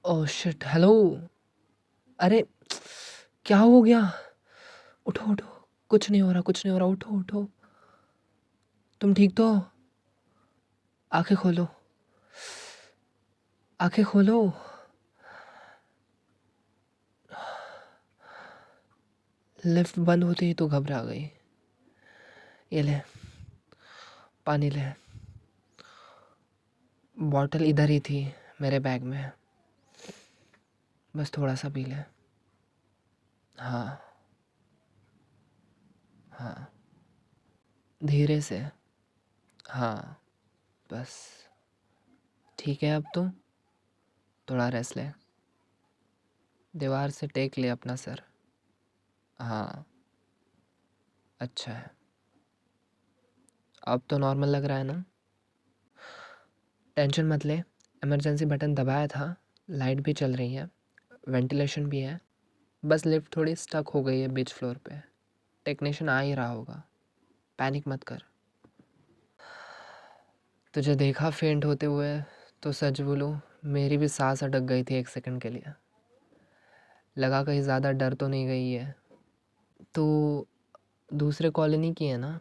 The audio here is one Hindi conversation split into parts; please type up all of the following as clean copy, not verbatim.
Oh shit! हेलो। अरे क्या हो गया? उठो उठो। कुछ नहीं हो रहा, कुछ नहीं हो रहा। उठो उठो। तुम ठीक तो हो? आंखें खोलो। आंखें खोलो। लिफ्ट बंद होते ही तो घबरा गई। ये ले, पानी ले। बॉटल इधर ही थी, मेरे बैग में। बस थोड़ा सा पी ले। हाँ हाँ, धीरे से। हाँ, बस। ठीक है अब तुम थोड़ा रेस्ट ले। दीवार से टेक ले अपना सर। हाँ, अच्छा है। अब तो नॉर्मल लग रहा है ना? टेंशन मत ले। इमरजेंसी बटन दबाया था, लाइट भी चल रही है, वेंटिलेशन भी है। बस लिफ्ट थोड़ी स्टक हो गई है बीच फ्लोर पे। टेक्नीशियन आ ही रहा होगा। पैनिक मत कर। तुझे देखा फेंट होते हुए तो सच बोलूं, मेरी भी सांस अटक गई थी एक सेकंड के लिए। लगा कहीं ज़्यादा डर तो नहीं गई है। तो दूसरे कॉलोनी की है ना?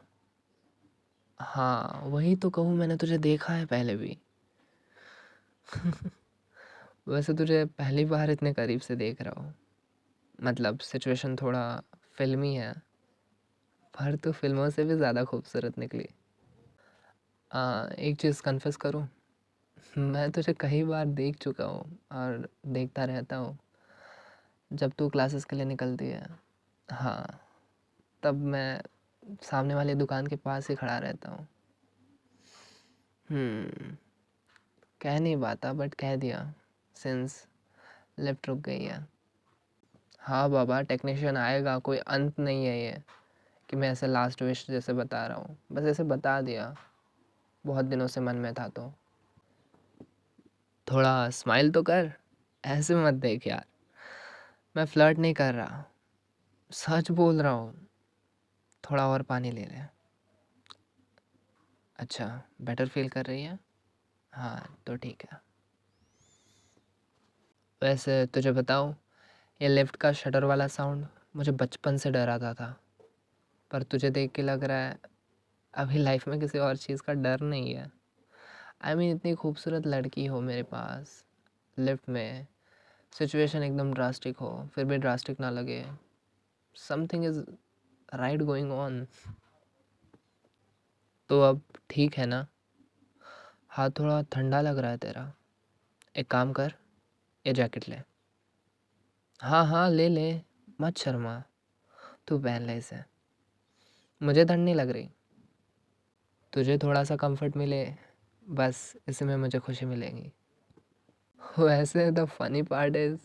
हाँ वही तो कहूँ, मैंने तुझे देखा है पहले भी। वैसे तुझे पहली बार इतने करीब से देख रहा हूँ। मतलब सिचुएशन थोड़ा फिल्मी है, पर तू फिल्मों से भी ज़्यादा खूबसूरत निकली। एक चीज़ कन्फेस करूँ, मैं तुझे कई बार देख चुका हूँ और देखता रहता हूँ जब तू क्लासेस के लिए निकलती है। हाँ, तब मैं सामने वाली दुकान के पास ही खड़ा रहता हूँ। हम्म, कह नहीं पाता बट कह दिया, सिंस लिफ्ट रुक गई है। हाँ बाबा, टेक्नीशियन आएगा, कोई अंत नहीं है ये कि मैं ऐसे लास्ट विश जैसे बता रहा हूँ, बस ऐसे बता दिया। बहुत दिनों से मन में था तो। थोड़ा स्माइल तो कर, ऐसे मत देख यार। मैं फ्लर्ट नहीं कर रहा, सच बोल रहा हूँ। थोड़ा और पानी ले ले। अच्छा, बेटर फील कर रही है? हाँ तो ठीक है। वैसे तुझे बताऊँ, ये लिफ्ट का शटर वाला साउंड मुझे बचपन से डराता था, पर तुझे देख के लग रहा है अभी लाइफ में किसी और चीज़ का डर नहीं है। आई मीन इतनी खूबसूरत लड़की हो मेरे पास, लिफ्ट में, सिचुएशन एकदम ड्रास्टिक हो फिर भी ड्रास्टिक ना लगे। Something is right going on. तो अब ठीक है ना? हाथ थोड़ा ठंडा लग रहा है तेरा। एक काम कर, ये जैकेट ले। हाँ हाँ ले ले, मत शर्मा। तू पहन ले इसे, मुझे ठंड नहीं लग रही। तुझे थोड़ा सा कंफर्ट मिले, बस इसमें मुझे खुशी मिलेगी। वैसे the funny part is,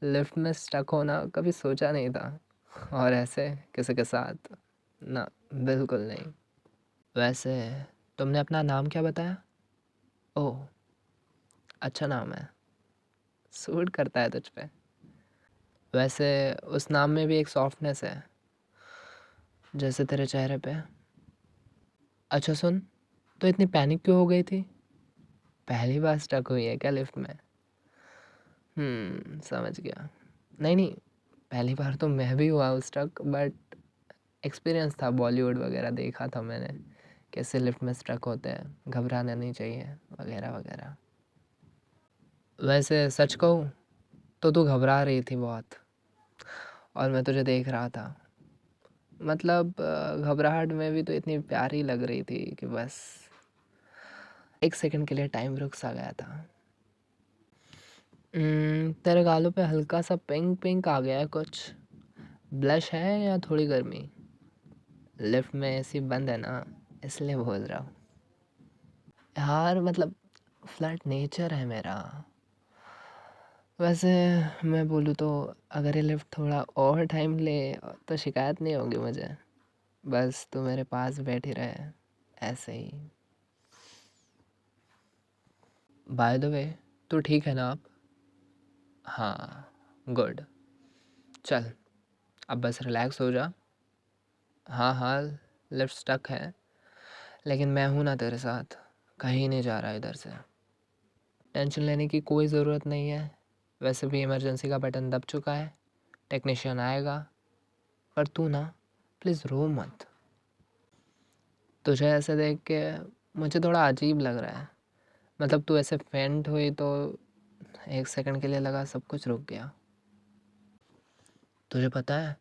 lift में स्टक होना कभी सोचा नहीं था, और ऐसे किसी के साथ ना, बिल्कुल नहीं। वैसे तुमने अपना नाम क्या बताया? ओह, अच्छा नाम है, सूट करता है तुझ पे। वैसे उस नाम में भी एक सॉफ्टनेस है, जैसे तेरे चेहरे पे। अच्छा सुन, तो इतनी पैनिक क्यों हो गई थी? पहली बार स्टक हुई है क्या लिफ्ट में? समझ गया। नहीं नहीं, पहली बार तो मैं भी हुआ स्टक, बट एक्सपीरियंस था, बॉलीवुड वगैरह देखा था मैंने, कैसे लिफ्ट में स्ट्रक होते हैं, घबराना नहीं चाहिए वगैरह वगैरह। वैसे सच कहूँ तो तू घबरा रही थी बहुत, और मैं तुझे देख रहा था। मतलब घबराहट में भी तो इतनी प्यारी लग रही थी कि बस एक सेकंड के लिए टाइम रुक सा गया था। तेरे गालों पे हल्का सा पिंक पिंक आ गया है कुछ। ब्लश है या थोड़ी गर्मी? लिफ्ट में एसी बंद है ना, इसलिए बोल रहा हूँ यार। मतलब फ्लैट नेचर है मेरा। वैसे मैं बोलूँ तो अगर ये लिफ्ट थोड़ा और टाइम ले तो शिकायत नहीं होगी मुझे। बस तू मेरे पास बैठी रहे, ऐसे ही। बाय द वे, तू ठीक है ना आप? हाँ, गुड। चल, अब बस रिलैक्स हो जा। हाँ हाँ, लिफ्ट स्टक है, लेकिन मैं हूँ ना तेरे साथ, कहीं नहीं जा रहा इधर से। टेंशन लेने की कोई ज़रूरत नहीं है। वैसे भी इमरजेंसी का बटन दब चुका है, टेक्नीशियन आएगा। पर तू ना प्लीज़ रो मत। तुझे ऐसे देख के मुझे थोड़ा अजीब लग रहा है। मतलब तू ऐसे फेंट हुई तो एक सेकंड के लिए लगा सब कुछ रुक गया। तुझे पता है,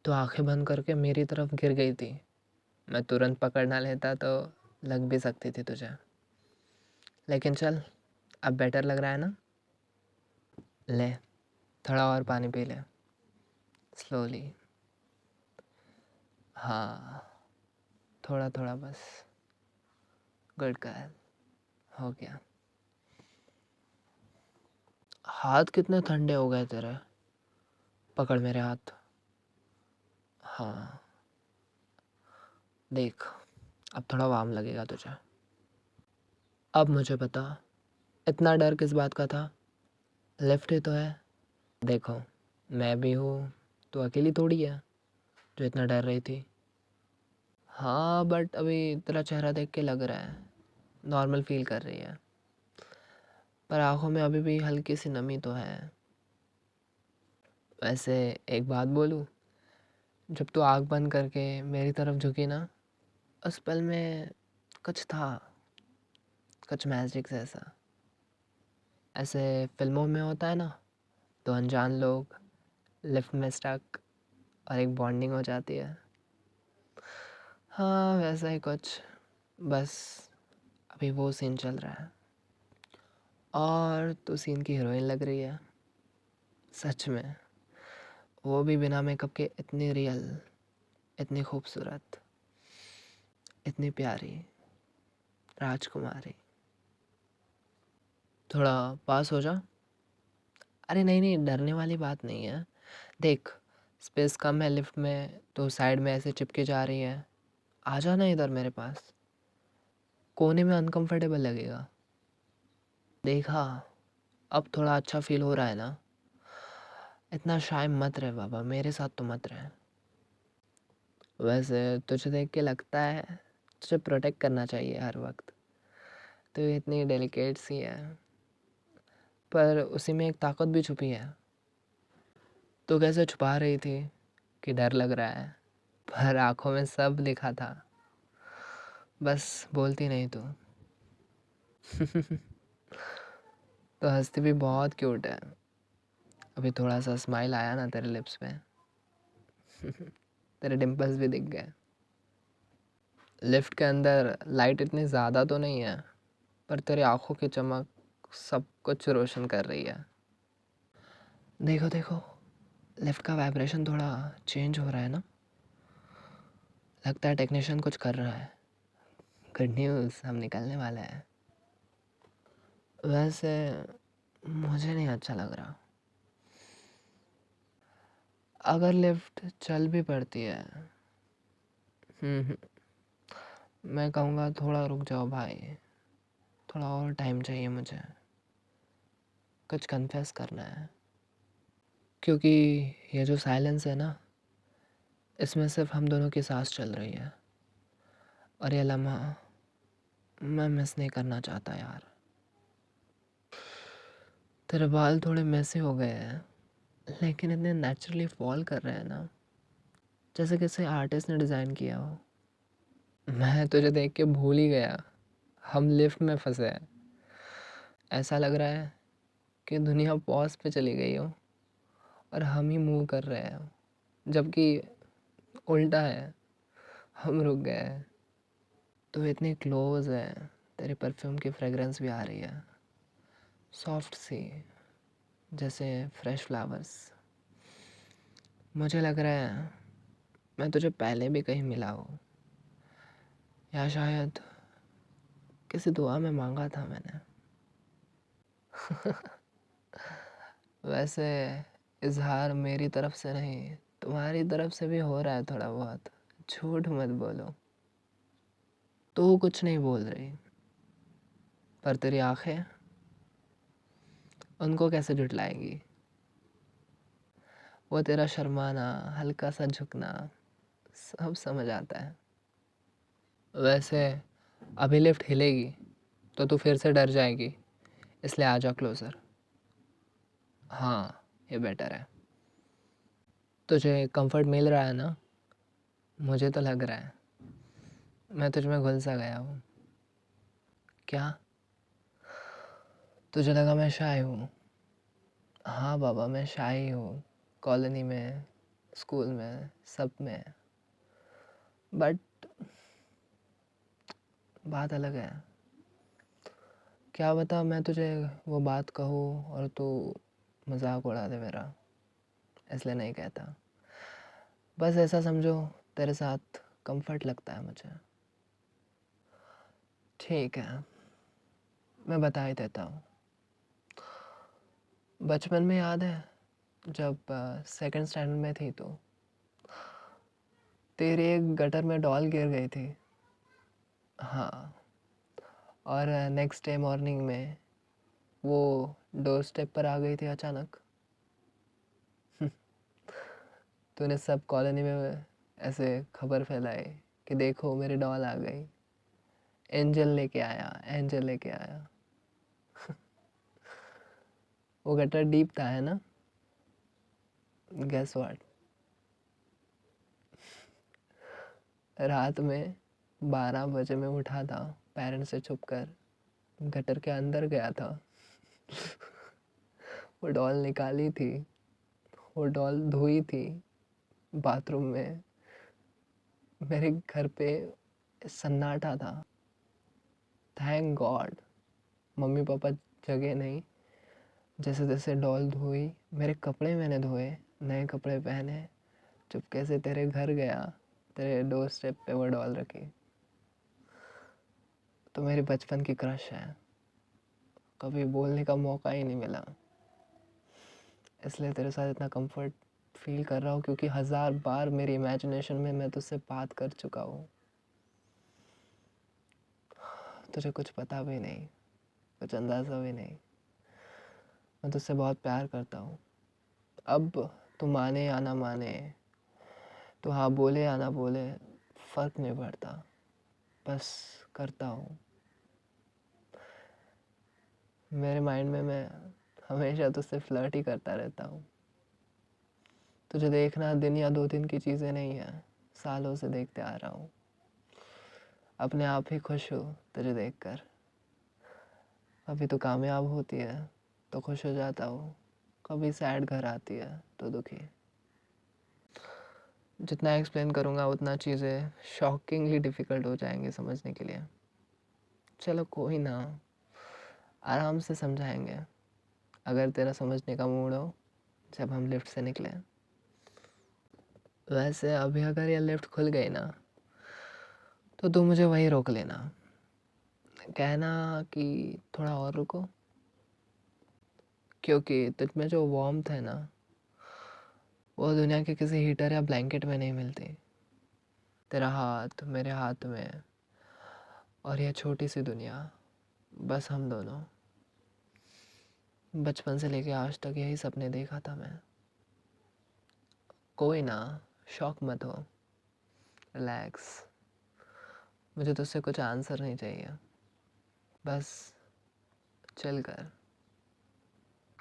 तू आंखें बंद करके मेरी तरफ गिर गई थी। मैं तुरंत पकड़ ना लेता तो लग भी सकती थी तुझे। लेकिन चल, अब बेटर लग रहा है ना? ले, थोड़ा और पानी पी ले, स्लोली। हाँ, थोड़ा थोड़ा बस। गुड गर्ल, हो गया। हाथ कितने ठंडे हो गए तेरे। पकड़ मेरे हाथ। हाँ, देख, अब थोड़ा वार्म लगेगा तुझे। अब मुझे बता, इतना डर किस बात का था? लिफ्ट ही तो है। देखो, मैं भी हूँ, तो अकेली थोड़ी है जो इतना डर रही थी। हाँ, बट अभी तेरा चेहरा देख के लग रहा है नॉर्मल फील कर रही है। पर आंखों में अभी भी हल्की सी नमी तो है। वैसे एक बात बोलूँ, जब तू आँख बंद करके मेरी तरफ झुकी ना, उस पल में कुछ था, कुछ मैजिक जैसा। ऐसे फिल्मों में होता है ना, तो अनजान लोग लिफ्ट में स्टक और एक बॉन्डिंग हो जाती है। हाँ, वैसा ही कुछ। बस अभी वो सीन चल रहा है और तू सीन की हीरोइन लग रही है। सच में, वो भी बिना मेकअप के इतनी रियल, इतनी खूबसूरत, इतनी प्यारी राजकुमारी। थोड़ा पास हो जा। अरे नहीं नहीं, डरने वाली बात नहीं है। देख, स्पेस कम है लिफ्ट में तो साइड में ऐसे चिपके जा रही है। आ जाना इधर मेरे पास। कोने में अनकंफर्टेबल लगेगा। देखा, अब थोड़ा अच्छा फील हो रहा है ना? इतना शाय मत रहे बाबा, मेरे साथ तो मत रहे। वैसे तुझे देख के लगता है तुझे प्रोटेक्ट करना चाहिए हर वक्त। तो ये इतनी डेलिकेट सी है, पर उसी में एक ताकत भी छुपी है। तो कैसे छुपा रही थी कि डर लग रहा है, पर आंखों में सब लिखा था, बस बोलती नहीं तू। तो हंसती भी बहुत क्यूट है। अभी थोड़ा सा स्माइल आया ना तेरे लिप्स पे, तेरे डिम्पल्स भी दिख गए। लिफ्ट के अंदर लाइट इतनी ज़्यादा तो नहीं है, पर तेरी आंखों की चमक सब कुछ रोशन कर रही है। देखो देखो, लिफ्ट का वाइब्रेशन थोड़ा चेंज हो रहा है ना? लगता है टेक्नीशियन कुछ कर रहा है। गुड न्यूज़, हम निकलने वाले हैं। वैसे मुझे नहीं अच्छा लग रहा। अगर लिफ्ट चल भी पड़ती है, हम्म, मैं कहूँगा थोड़ा रुक जाओ भाई। थोड़ा और टाइम चाहिए मुझे, कुछ कन्फेस करना है। क्योंकि ये जो साइलेंस है ना, इसमें सिर्फ हम दोनों की सांस चल रही है। और ये लम्हा मैं मिस नहीं करना चाहता यार। तेरे बाल थोड़े मैसे हो गए हैं, लेकिन इतने नेचुरली फॉल कर रहे हैं ना, जैसे किसी आर्टिस्ट ने डिज़ाइन किया हो। मैं तुझे देख के भूल ही गया हम लिफ्ट में फंसे हैं। ऐसा लग रहा है कि दुनिया पॉज पे चली गई हो और हम ही मूव कर रहे हैं, जबकि उल्टा है, हम रुक गए हैं। तो इतनी क्लोज है, तेरे परफ्यूम की फ्रेगरेंस भी आ रही है, सॉफ्ट सी, जैसे फ्रेश फ्लावर्स। मुझे लग रहा है मैं तुझे पहले भी कहीं मिला हूँ, या शायद किसी दुआ में मांगा था मैंने। वैसे इजहार मेरी तरफ से नहीं, तुम्हारी तरफ से भी हो रहा है थोड़ा बहुत। झूठ मत बोलो। तू कुछ नहीं बोल रही, पर तेरी आंखें, उनको कैसे झुठलाएंगी? वो तेरा शर्माना, हल्का सा झुकना, सब समझ आता है। वैसे अभी लिफ्ट हिलेगी तो तू फिर से डर जाएगी, इसलिए आ जा क्लोज़र। हाँ, ये बेटर है। तुझे कंफर्ट मिल रहा है ना? मुझे तो लग रहा है मैं तुझ में घुल सा गया हूँ। क्या? तुझे लगा मैं शाय हूँ? हाँ बाबा, मैं शाय हूँ। कॉलोनी में, स्कूल में, सब में। बट बात अलग है। क्या बता, मैं तुझे वो बात कहूँ और तू मजाक उड़ा दे मेरा, इसलिए नहीं कहता। बस ऐसा समझो, तेरे साथ कंफर्ट लगता है मुझे। ठीक है, मैं बता ही देता हूँ। बचपन में याद है जब सेकंड स्टैंडर्ड में थी तो तेरे एक गटर में डॉल गिर गई थी। हाँ, और नेक्स्ट डे मॉर्निंग में वो डोर स्टेप पर आ गई थी अचानक। तूने सब कॉलोनी में ऐसे खबर फैलाई कि देखो मेरी डॉल आ गई, एंजल लेके आया, एंजल लेके आया। वो गटर डीप था, है ना? गेस व्हाट, रात में 12 बजे मैं उठा था पेरेंट्स से छुप कर, गटर के अंदर गया था। वो डॉल निकाली थी, वो डॉल धोई थी बाथरूम में। मेरे घर पे सन्नाटा था। थैंक गॉड मम्मी पापा जगह नहीं। जैसे तैसे डॉल धोई, मेरे कपड़े मैंने धोए, नए कपड़े पहने, चुपके से तेरे घर गया, तेरे डोर स्टेप पे वो डॉल रखी। तो मेरी बचपन की क्रश है, कभी बोलने का मौका ही नहीं मिला, इसलिए तेरे साथ इतना कंफर्ट फील कर रहा हूँ, क्योंकि 1000 बार मेरी इमेजिनेशन में मैं तुझसे बात कर चुका हूँ। तुझे कुछ पता भी नहीं, कुछ अंदाज़ा भी नहीं। मैं तुझसे बहुत प्यार करता हूँ। अब तू माने या ना माने, तो हाँ बोले या ना बोले, फ़र्क नहीं पड़ता, बस करता हूँ। मेरे माइंड में मैं हमेशा तुझसे फ्लर्ट ही करता रहता हूँ। तुझे देखना दिन या 2 दिन की चीज़ें नहीं है, सालों से देखते आ रहा हूँ। अपने आप ही खुश हूँ तुझे देखकर। कभी तो कामयाब होती है तो खुश हो जाता हूँ, कभी सैड घर आती है तो दुखी। जितना एक्सप्लेन करूँगा उतना चीज़ें शॉकिंगली डिफ़िकल्ट हो जाएंगी समझने के लिए। चलो कोई ना, आराम से समझाएंगे, अगर तेरा समझने का मूड हो, जब हम लिफ्ट से निकले। वैसे अभी अगर ये लिफ्ट खुल गई ना, तो तू मुझे वहीं रोक लेना, कहना कि थोड़ा और रुको, क्योंकि तुझ में जो वार्मथ है ना, वो दुनिया के किसी हीटर या ब्लैंकेट में नहीं मिलती। तेरा हाथ मेरे हाथ में, और यह छोटी सी दुनिया, बस हम दोनों। बचपन से लेके आज तक यही सपने देखा था मैं। कोई ना, शौक मत हो, रिलैक्स। मुझे तुझसे कुछ आंसर नहीं चाहिए, बस चिल कर,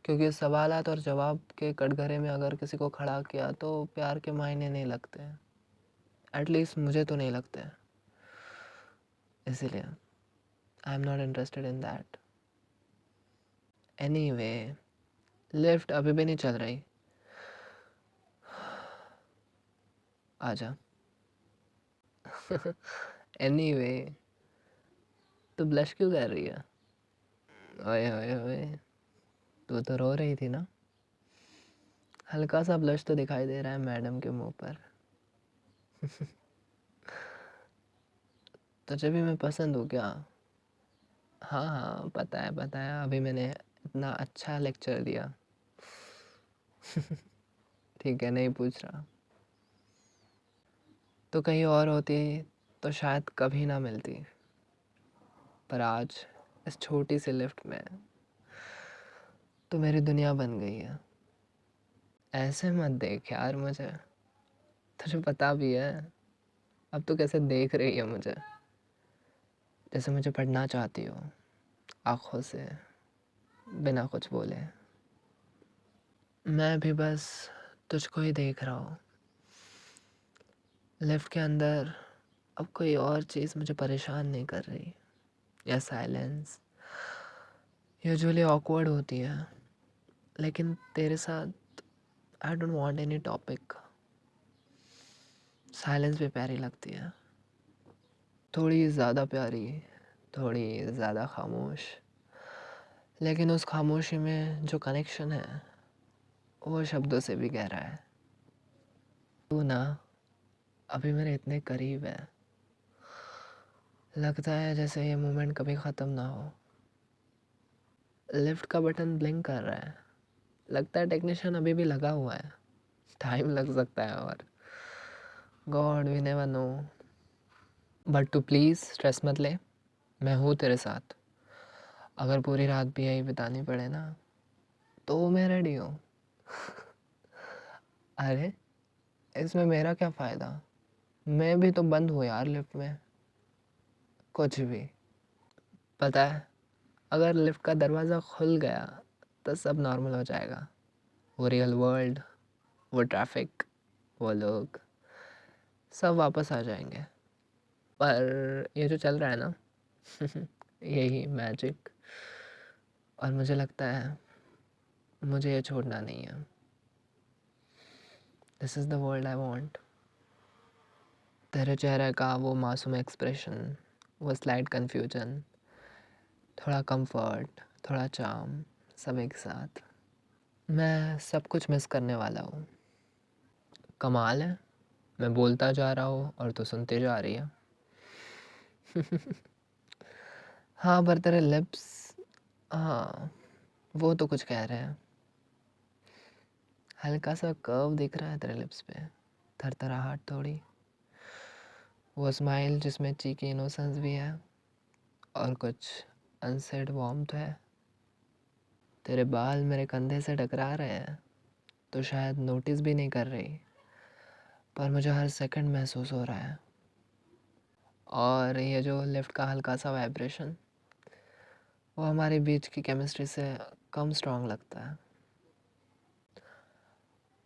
क्योंकि सवालात और जवाब के कटघरे में अगर किसी को खड़ा किया तो प्यार के मायने नहीं लगते, एटलीस्ट मुझे तो नहीं लगते। इसीलिए I am not interested in that. Anyway, lift अभी भी नहीं चल रही, आजा। एनीवे, तू ब्लश क्यों कर रही है? ओए ओए ओए, तू तो रो रही थी ना? हल्का सा ब्लश तो दिखाई दे रहा है मैडम के मुंह पर। तुझे भी मैं पसंद हूँ क्या? हाँ हाँ, पता है, अभी मैंने इतना अच्छा लेक्चर दिया। ठीक है, नहीं पूछ रहा। तो कहीं और होती तो शायद कभी ना मिलती, पर आज इस छोटी सी लिफ्ट में तो मेरी दुनिया बन गई है। ऐसे मत देख यार मुझे, तुझे पता भी है अब तो कैसे देख रही है मुझे, जैसे मुझे पढ़ना चाहती हो आँखों से, बिना कुछ बोले। मैं भी बस तुझको ही देख रहा हूँ। लिफ्ट के अंदर अब कोई और चीज़ मुझे परेशान नहीं कर रही। या साइलेंस यूजुअली ऑकवर्ड होती है, लेकिन तेरे साथ I don't want any topic. Silence भी प्यारी लगती है, थोड़ी ज़्यादा प्यारी, थोड़ी ज़्यादा खामोश, लेकिन उस खामोशी में जो कनेक्शन है वो शब्दों से भी गहरा है। तू ना अभी मेरे इतने करीब है, लगता है जैसे ये मोमेंट कभी ख़त्म ना हो। लिफ्ट का बटन ब्लिंक कर रहा है, लगता है टेक्नीशियन अभी भी लगा हुआ है। टाइम लग सकता है और God we never know. But to please stress मत ले, मैं हूँ तेरे साथ। अगर पूरी रात भी यही बितानी पड़े ना तो मैं रेडी हूँ। अरे इसमें मेरा क्या फ़ायदा, मैं भी तो बंद हूँ यार लिफ्ट में। कुछ भी पता है, अगर लिफ्ट का दरवाज़ा खुल गया तो सब नॉर्मल हो जाएगा। वो रियल वर्ल्ड, वो ट्रैफिक, वो लोग, सब वापस आ जाएंगे। पर ये जो चल रहा है ना यही मैजिक। और मुझे लगता है मुझे ये छोड़ना नहीं है। This is the world I want. तेरे चेहरे का वो मासूम एक्सप्रेशन, वो स्लाइट कन्फ्यूजन, थोड़ा कंफर्ट, थोड़ा चार्म, सब एक साथ। मैं सब कुछ मिस करने वाला हूँ। कमाल है, मैं बोलता जा रहा हूँ और तू सुनते जा रही है। हाँ पर तेरे लिप्स, हाँ वो तो कुछ कह रहे हैं। हल्का सा कर्व दिख रहा है तेरे लिप्स पे, थरथराहट थोड़ी, वो स्माइल जिसमें चीकी इनोसेंस भी है और कुछ अनसेड वार्मथ है। तेरे बाल मेरे कंधे से टकरा रहे हैं तो शायद नोटिस भी नहीं कर रही, पर मुझे हर सेकंड महसूस हो रहा है। और ये जो लिफ्ट का हल्का सा वाइब्रेशन, वो हमारे बीच की केमिस्ट्री से कम स्ट्रांग लगता है।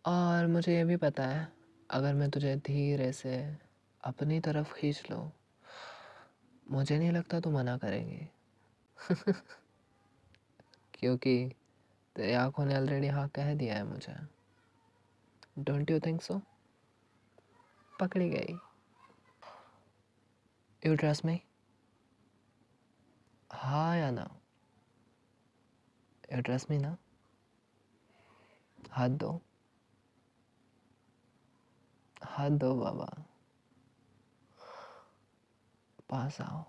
और मुझे ये भी पता है, अगर मैं तुझे धीरे से अपनी तरफ खींच लूँ, मुझे नहीं लगता तू मना करेंगी। क्योंकि तेरी आंखों ने ऑलरेडी हाँ कह दिया है मुझे। Don't you think so? पकड़ी गई। You trust me? हाँ या ना? यू ट्रस्ट मी ना? हाथ दो, हाथ दो बाबा, पास आओ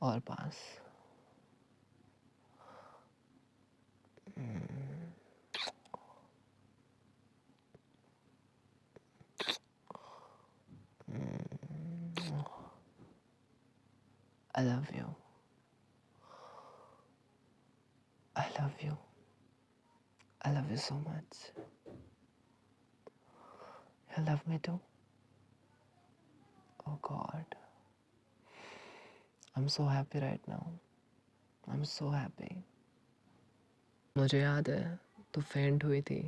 और पास। I love you, I love you, I love you so much. You love me too? Oh God, I'm so happy right now. I'm so happy. मुझे याद है तू फेंट हुई थी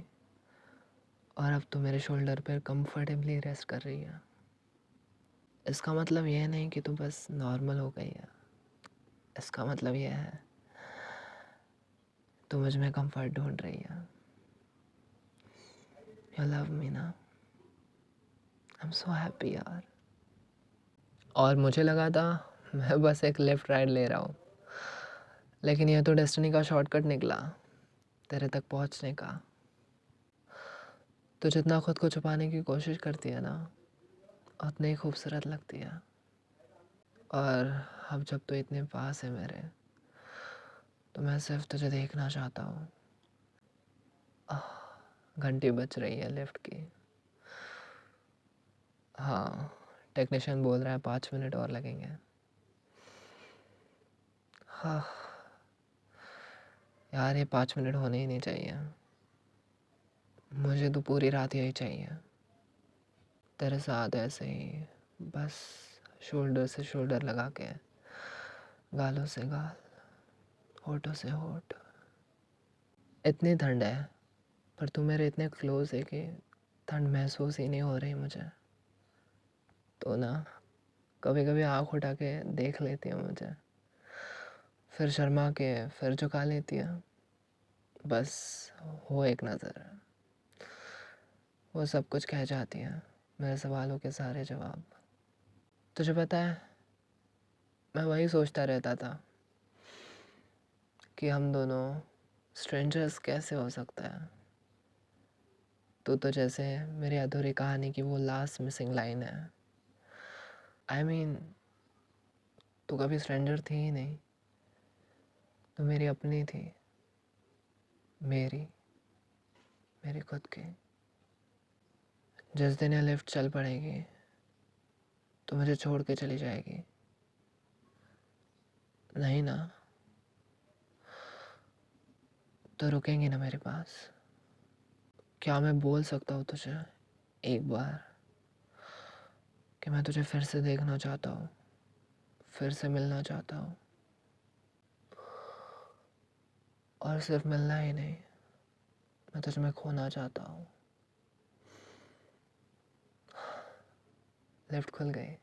और अब तू मेरे शोल्डर पर कंफर्टेबली रेस्ट कर रही है। इसका मतलब यह नहीं कि तू बस नॉर्मल हो गई है। इसका मतलब यह है तू मुझ में कंफर्ट ढूंढ रही है। यू लव मी ना? आई एम सो हैप्पी यार। और मुझे लगा था मैं बस एक लेफ़्ट राइट ले रहा हूँ, लेकिन यह तो डेस्टिनी का शॉर्टकट निकला तेरे तक पहुँचने का। तो जितना खुद को छुपाने की कोशिश करती है ना, उतनी ही खूबसूरत लगती है। और अब जब तो इतने पास है मेरे, तो मैं सिर्फ तुझे देखना चाहता हूँ। घंटी बज रही है लिफ्ट की। हाँ, टेक्नीशियन बोल रहा है 5 मिनट और लगेंगे। हाँ यार, ये 5 मिनट होने ही नहीं चाहिए। मुझे तो पूरी रात यही चाहिए, तेरे साथ ऐसे ही, बस शोल्डर से शोल्डर लगा के, गालों से गाल। होठों से होठ। इतनी ठंड है पर तू मेरे इतने क्लोज है कि ठंड महसूस ही नहीं हो रही मुझे। तो ना कभी कभी आँख उठा के देख लेती है मुझे, फिर शर्मा के फिर झुका लेती है। बस वो एक नज़र, वो सब कुछ कह जाती है, मेरे सवालों के सारे जवाब। तुझे पता है, मैं वही सोचता रहता था कि हम दोनों स्ट्रेंजर्स कैसे हो सकता है। तू तो जैसे मेरी अधूरी कहानी की वो लास्ट मिसिंग लाइन है। आई मीन तू कभी स्ट्रेंजर थी ही नहीं, तो मेरी अपनी थी, मेरी मेरी खुद की। जिस दिन ये लिफ्ट चल पड़ेगी तो मुझे छोड़ के चली जाएगी, नहीं ना? तो रुकेंगी ना मेरे पास? क्या मैं बोल सकता हूँ तुझे एक बार कि मैं तुझे फिर से देखना चाहता हूँ, फिर से मिलना चाहता हूँ, और सिर्फ मिलना ही नहीं, मैं तुझ में खोना चाहता हूँ। लिफ्ट खुल गई।